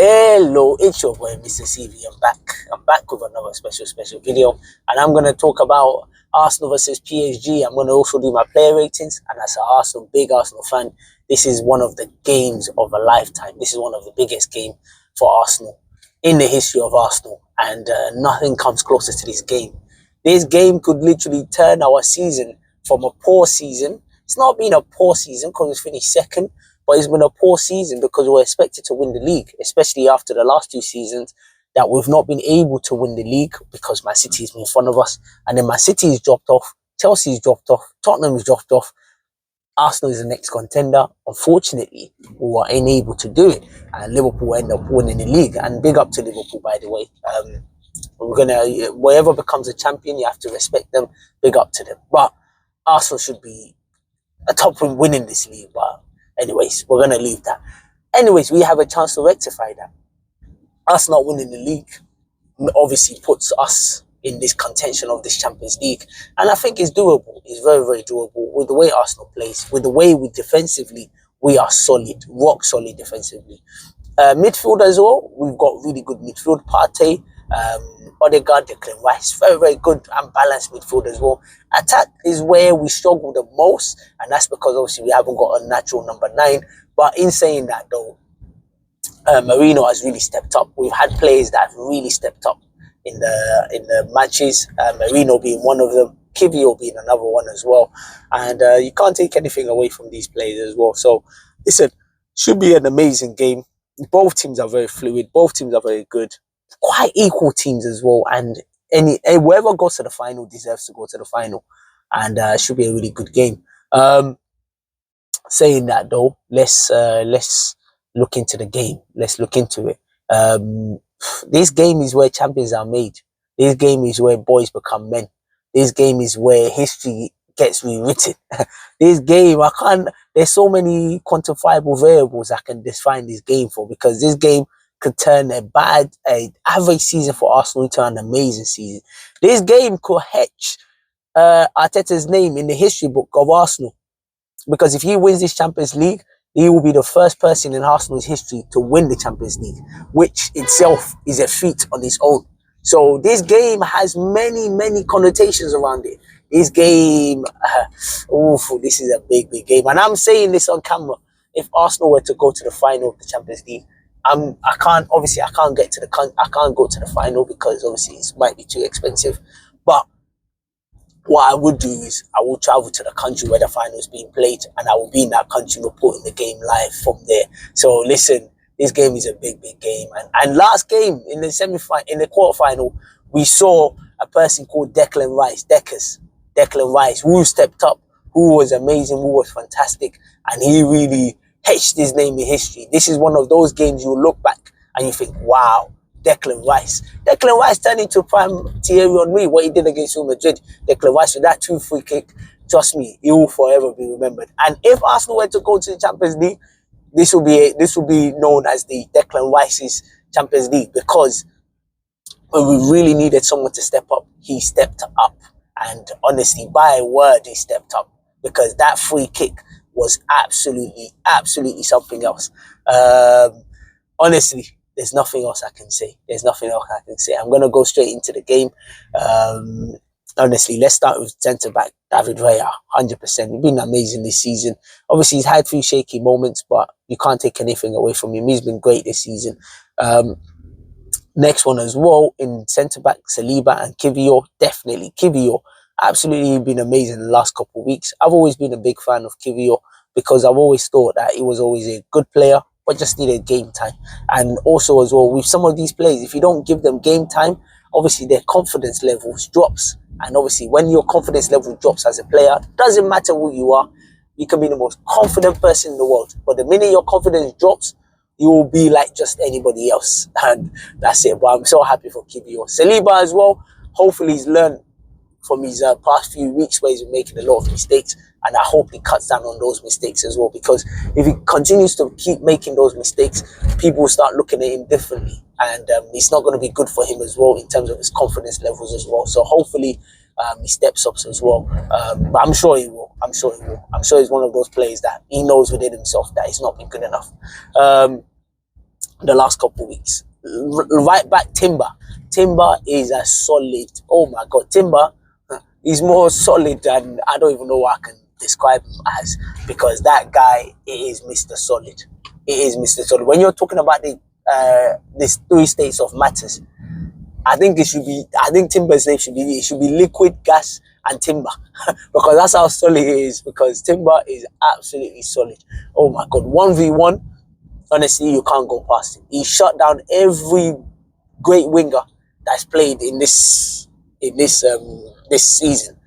Hello, it's your boy Mr. CV. I'm back with another special video, and I'm gonna talk about Arsenal versus PSG. I'm gonna also do my player ratings, and as a big Arsenal fan, this is one of the games of a lifetime. This is one of the biggest games for Arsenal in the history of Arsenal, and nothing comes closer to this game. This game could literally turn our season from a poor season. It's not been a poor season because it's finished second, but it's been a poor season because we're expected to win the league, especially after the last two seasons that we've not been able to win the league because Man City has been in front of us. And then Man City has dropped off, Chelsea's dropped off, Tottenham has dropped off. Arsenal is the next contender. Unfortunately, we were unable to do it. And Liverpool end up winning the league. And big up to Liverpool, by the way. Whoever becomes a champion, you have to respect them. Big up to them. But Arsenal should be a top win winning this league. But anyways, we're going to leave that. Anyways, we have a chance to rectify that. Us not winning the league obviously puts us in this contention of this Champions League. And I think it's doable. It's very, very doable. With the way Arsenal plays, with the way we defensively, we are solid, rock solid defensively. Midfield as well, we've got really good midfield. Partey, Odegaard, Declan Rice, very, very good and balanced midfield as well. Attack is where we struggle the most, and that's because obviously we haven't got a natural number 9. But in saying that though, Marino has really stepped up. We've had players that have really stepped up in the matches. Marino being one of them, Kivio being another one as well. And you can't take anything away from these players as well. So listen, should be an amazing game. Both teams are very fluid. Both teams are very good. Quite equal teams as well. And whoever goes to the final deserves to go to the final. And should be a really good game. Saying that though, let's look into the game. Let's look into it. This game is where champions are made. This game is where boys become men. This game is where history gets rewritten. This game, there's so many quantifiable variables I can define this game for, because this game could turn an average season for Arsenal into an amazing season. This game could etch Arteta's name in the history book of Arsenal, because if he wins this Champions League, he will be the first person in Arsenal's history to win the Champions League, which itself is a feat on its own. So this game has many connotations around it. This game, this is a big game. And I'm saying this on camera. If Arsenal were to go to the final of the Champions League, I can't go to the final because obviously it might be too expensive. But what I would do is I will travel to the country where the final is being played, and I will be in that country reporting the game live from there. So listen, this game is a big game. And last game in the quarterfinal, we saw a person called Declan Rice, who stepped up, who was amazing, who was fantastic, and he really etched his name in history. This is one of those games you look back and you think, wow, Declan Rice turned into prime Thierry Henry, what he did against Real Madrid. Declan Rice with that 2 free kick, trust me, he will forever be remembered. And if Arsenal were to go to the Champions League, this will be known as the Declan Rice's Champions League, because when we really needed someone to step up, he stepped up. And honestly, by a word, he stepped up, because that free kick was absolutely something else. Honestly, there's nothing else I can say. I'm going to go straight into the game. Honestly, let's start with centre-back David Raya, 100%. He's been amazing this season. Obviously, he's had a few shaky moments, but you can't take anything away from him. He's been great this season. Next one as well, in centre-back, Saliba and Kivio. Definitely, Kivio. Absolutely been amazing in the last couple of weeks. I've always been a big fan of Kivio because I've always thought that he was always a good player, but just needed game time. And also as well, with some of these players, if you don't give them game time, obviously their confidence levels drops. And obviously when your confidence level drops as a player, doesn't matter who you are, you can be the most confident person in the world, but the minute your confidence drops, you will be like just anybody else. And that's it. But I'm so happy for Kivio. Saliba as well, hopefully he's learned from his past few weeks where he's been making a lot of mistakes, and I hope he cuts down on those mistakes as well, because if he continues to keep making those mistakes, people will start looking at him differently, and it's not going to be good for him as well in terms of his confidence levels as well. So hopefully he steps up as well, but I'm sure he will. I'm sure he's one of those players that he knows within himself that he's not been good enough. the last couple of weeks. Right back, Timber. Timber is a solid. Oh my God, Timber is more solid than I don't even know what I can describe him as, because that guy is Mr. Solid. It is Mr. Solid. When you're talking about this three states of matters, I think it should be. I think Timber's name should be. It should be liquid, gas, and timber, because that's how solid it is. Because Timber is absolutely solid. Oh my God, 1v1. Honestly, you can't go past him. He shut down every great winger that's played in this season,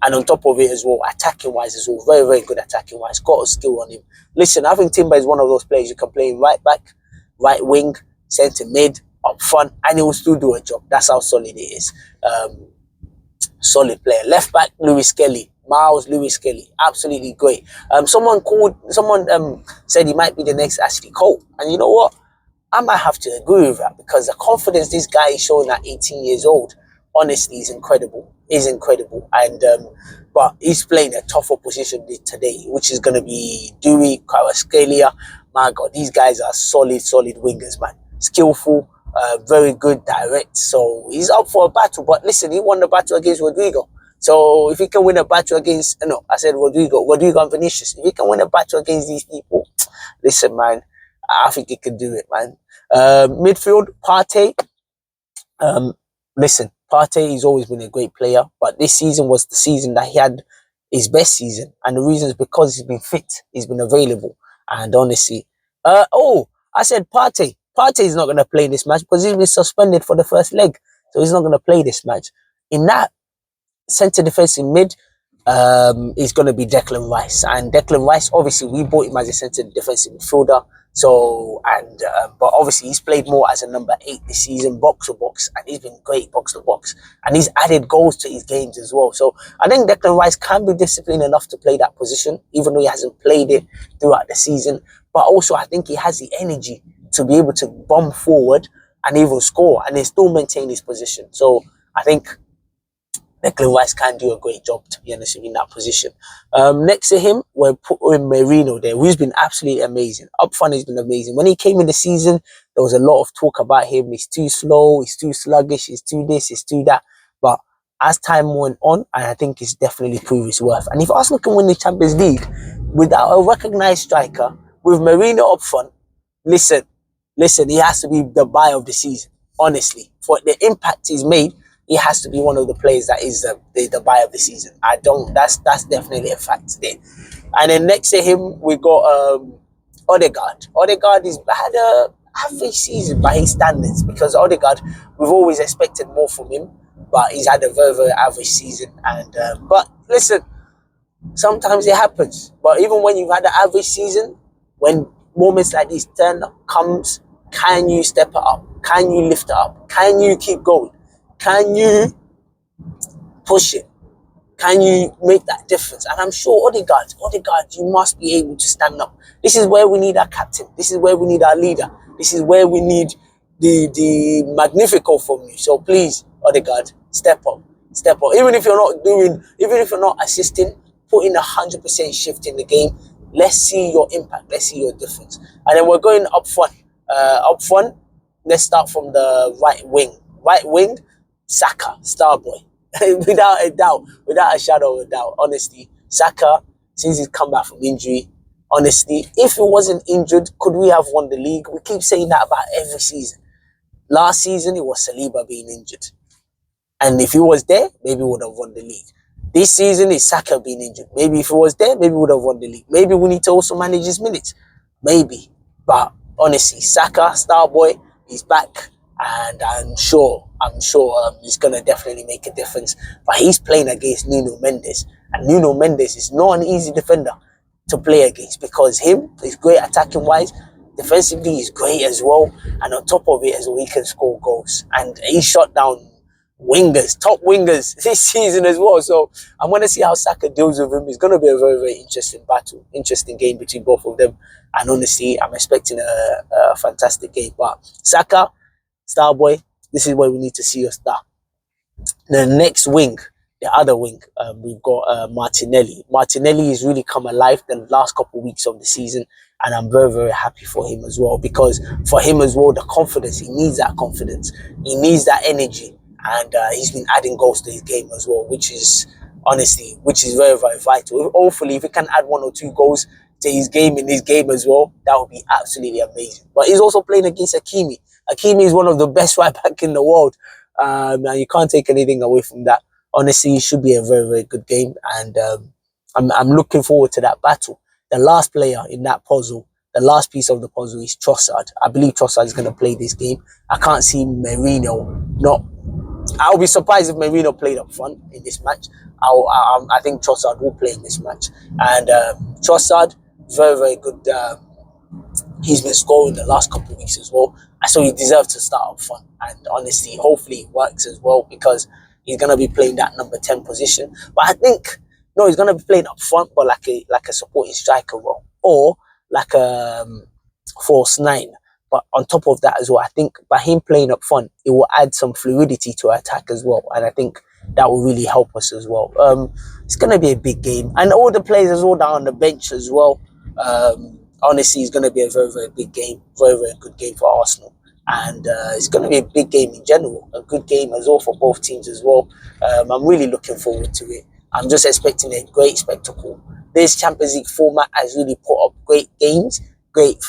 and on top of it as well, attacking wise as well, very very good attacking wise. Got a skill on him. Listen, I think Timber is one of those players you can play in right back, right wing, centre mid, up front, and he will still do a job. That's how solid it is. Solid player. Left back, Lewis Kelly. Miles Lewis Kelly, absolutely great. Someone said he might be the next Ashley Cole, and you know what? I might have to agree with that, because the confidence this guy is showing at 18 years old, honestly, is incredible. Is incredible, and but he's playing a tougher position today, which is going to be Dewey, Kvaratskhelia. My God, these guys are solid wingers, man. Skillful, very good, direct. So he's up for a battle. But listen, he won the battle against Rodrigo. So if he can win a battle against, no, I said Rodrigo and Vinicius. If he can win a battle against these people, listen, man, I think he can do it, man. Midfield, Partey. Listen, Partey, he's always been a great player, but this season was the season that he had his best season. And the reason is because he's been fit, he's been available. And honestly, I said Partey. Partey is not going to play this match because he's been suspended for the first leg. So he's not going to play this match. In that centre defensive mid, is going to be Declan Rice. And Declan Rice, obviously, we bought him as a centre defensive midfielder. So, and but obviously he's played more as a number 8 this season, box to box, and he's been great box to box. And he's added goals to his games as well. So I think Declan Rice can be disciplined enough to play that position, even though he hasn't played it throughout the season. But also I think he has the energy to be able to bomb forward and even score and then still maintain his position. So I think Declan Rice can do a great job, to be honest with you, in that position. Next to him, we're putting Merino there, who's been absolutely amazing. Up front, he's been amazing. When he came in the season, there was a lot of talk about him. He's too slow, he's too sluggish, he's too this, he's too that. But as time went on, I think he's definitely proved his worth. And if Arsenal can win the Champions League without a recognised striker, with Merino up front, listen, he has to be the buy of the season, honestly. For the impact he's made, he has to be one of the players that is the buy of the season. That's definitely a fact there. And then next to him, we got Odegaard. Odegaard has had a average season by his standards, because Odegaard, we've always expected more from him, but he's had a very, very average season. And but listen, sometimes it happens. But even when you've had an average season, when moments like this comes, can you step it up? Can you lift it up? Can you keep going? Can you push it? Can you make that difference? And I'm sure Odegaard, you must be able to stand up. This is where we need our captain. This is where we need our leader. This is where we need the Magnifico from you. So please, Odegaard, step up. Even if you're not assisting, put in 100% shift in the game. Let's see your impact. Let's see your difference. And then we're going up front. Let's start from the right wing. Right wing, Saka, star boy. without a shadow of a doubt. Honestly, Saka, since he's come back from injury, honestly, if he wasn't injured, could we have won the league? We keep saying that about every season. Last season, it was Saliba being injured. And if he was there, maybe we would have won the league. This season, it's Saka being injured. Maybe if he was there, maybe we would have won the league. Maybe we need to also manage his minutes. Maybe. But honestly, Saka, star boy, he's back. And I'm sure he's going to definitely make a difference. But he's playing against Nuno Mendes. And Nuno Mendes is not an easy defender to play against, because he's great attacking wise. Defensively, he's great as well. And on top of it as well, he can score goals. And he shot down top wingers this season as well. So I'm going to see how Saka deals with him. It's going to be a very, very interesting battle, interesting game between both of them. And honestly, I'm expecting a fantastic game. But Saka, star boy, this is where we need to see your star. The next wing, the other wing, we've got Martinelli. Martinelli has really come alive the last couple of weeks of the season, and I'm very, very happy for him as well, because for him as well, the confidence, he needs that confidence, he needs that energy, and he's been adding goals to his game as well, which is honestly, which is very, very vital. Hopefully, if he can add 1 or 2 goals to his game in his game as well, that would be absolutely amazing. But he's also playing against Hakimi. Hakimi is one of the best right back in the world, and you can't take anything away from that. Honestly, it should be a very, very good game, and I'm looking forward to that battle. The last player in that puzzle, the last piece of the puzzle is Trossard. I believe Trossard is going to play this game. I can't see Merino not. I'll be surprised if Merino played up front in this match. I think Trossard will play in this match, and Trossard, very, very good. He's been scoring the last couple of weeks as well, so he deserves to start up front. And honestly, hopefully it works as well, because he's gonna be playing that number 10 position. But I think no, he's gonna be playing up front, but like a supporting striker role, or like a false 9. But on top of that as well, I think by him playing up front, it will add some fluidity to our attack as well, and I think that will really help us as well. It's gonna be a big game, and all the players as well down on the bench as well. Honestly, it's going to be a very, very big game, very, very good game for Arsenal, and it's going to be a big game in general, a good game as well for both teams as well. I'm really looking forward to it. I'm just expecting a great spectacle. This Champions League format has really put up great games, great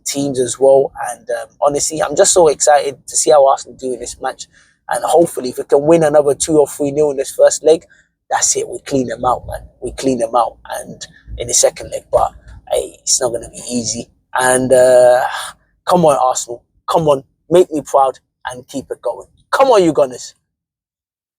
teams as well, and honestly, I'm just so excited to see how Arsenal do in this match, and hopefully, if we can win another 2 or 3-0 in this first leg, that's it. We clean them out, man. We clean them out, and in the second leg, but hey, it's not going to be easy. And come on, Arsenal. Come on, make me proud and keep it going. Come on, you Gunners.